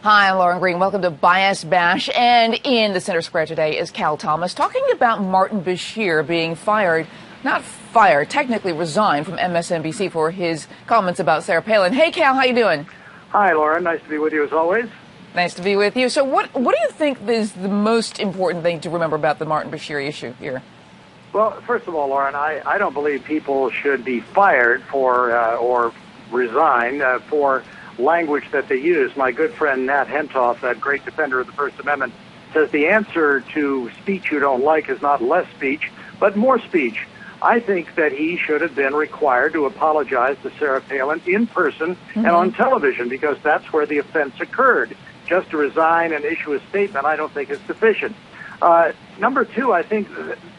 Hi, I'm Lauren Green. Welcome to Bias Bash. And in the center square today is Cal Thomas talking about Martin Bashir being fired, not fired, technically resigned from MSNBC for his comments about Sarah Palin. Hey, Cal, how you doing? Hi, Lauren. Nice to be with you as always. Nice to be with you. So what do you think is the most important thing to remember about the Martin Bashir issue here? Well, first of all, Lauren, I don't believe people should be fired for or resign for language that they use. My good friend Nat Hentoff, that great defender of the First Amendment, says the answer to speech you don't like is not less speech, but more speech. I think that he should have been required to apologize to Sarah Palin in person and on television, because that's where the offense occurred. Just to resign and issue a statement, I don't think is sufficient. Number two, I think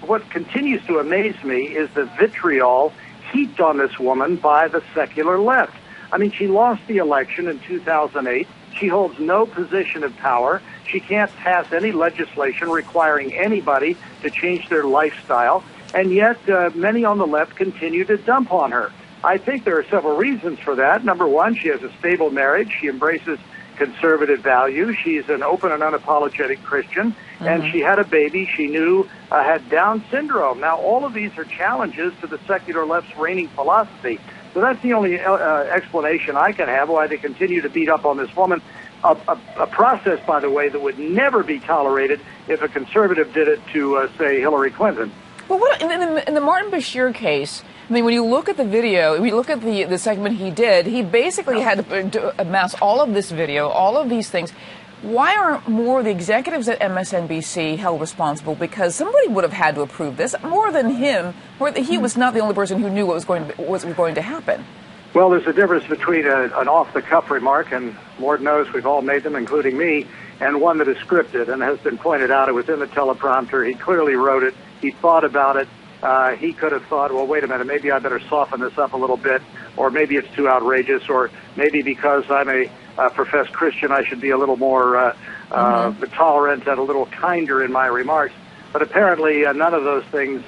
what continues to amaze me is the vitriol heaped on this woman by the secular left. I mean, she lost the election in 2008. She holds no position of power. She can't pass any legislation requiring anybody to change their lifestyle. And yet, many on the left continue to dump on her. I think there are several reasons for that. Number one, she has a stable marriage. She embraces conservative values. She's an open and unapologetic Christian. And she had a baby she knew had Down syndrome. Now, all of these are challenges to the secular left's reigning philosophy. So that's the only explanation I can have why they continue to beat up on this woman. A process, by the way, that would never be tolerated if a conservative did it to, say, Hillary Clinton. Well, in the Martin Bashir case, I mean, when you look at the video, when you look at the segment he did, he basically had to amass all of this video, all of these things. Why aren't more of the executives at MSNBC held responsible? Because somebody would have had to approve this more than him. He was not the only person who knew what was going to happen. Well, there's a difference between an off-the-cuff remark, and Lord knows we've all made them, including me, and one that is scripted and has been pointed out. It was in the teleprompter. He clearly wrote it. He thought about it. He could have thought, well, wait a minute, maybe I better soften this up a little bit, or maybe it's too outrageous, or maybe because I'm a professed Christian, I should be a little more tolerant and a little kinder in my remarks. But apparently none of those things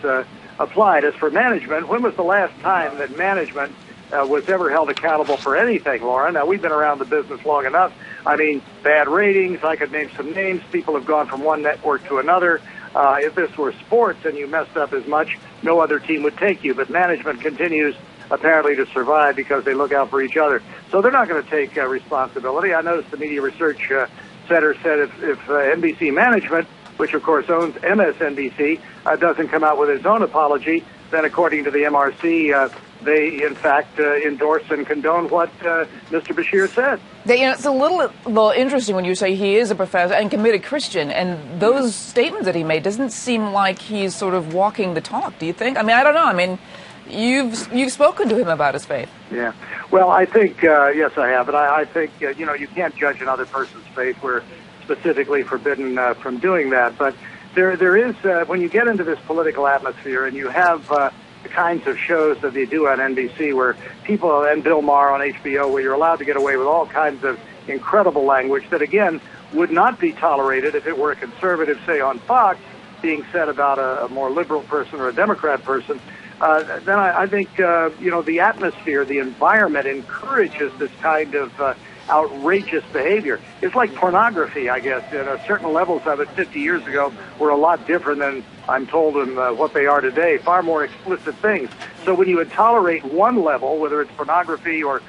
applied. As for management, when was the last time that management was ever held accountable for anything, Lauren? Now, we've been around the business long enough. I mean, bad ratings, I could name some names. People have gone from one network to another. If this were sports and you messed up as much, no other team would take you. But management continues apparently to survive because they look out for each other. So they're not going to take responsibility. I noticed the Media Research Center said if NBC management, which of course owns MSNBC, doesn't come out with its own apology, then according to the MRC, they in fact endorse and condone what Mr. Bashir said. It's a little interesting when you say he is a professor and committed Christian, and those statements that he made doesn't seem like he's sort of walking the talk, do you think? I mean, I don't know. I mean, you've spoken to him about his faith. Yeah. Well, I think, yes, I have. But I think, you can't judge another person's faith. We're specifically forbidden from doing that. But there is, when you get into this political atmosphere and you have the kinds of shows that they do on NBC where people, and Bill Maher on HBO, where you're allowed to get away with all kinds of incredible language that, again, would not be tolerated if it were a conservative, say, on Fox, being said about a more liberal person or a Democrat person, then I think, the atmosphere, the environment encourages this kind of outrageous behavior. It's like pornography, I guess. Certain levels of it 50 years ago were a lot different than, I'm told, in what they are today, far more explicit things. So when you would tolerate one level, whether it's pornography or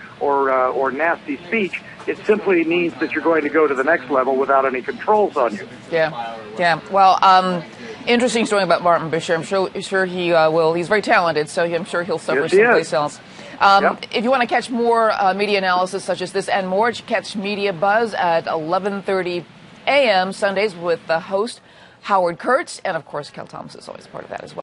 nasty speech, it simply means that you're going to go to the next level without any controls on you. Yeah. Well, interesting story about Martin Bashir. I'm sure he will. He's very talented, so I'm sure he'll suffer someplace else. If you want to catch more media analysis such as this and more, catch Media Buzz at 11:30 a.m. Sundays with the host Howard Kurtz, and of course, Kel Thomas is always part of that as well.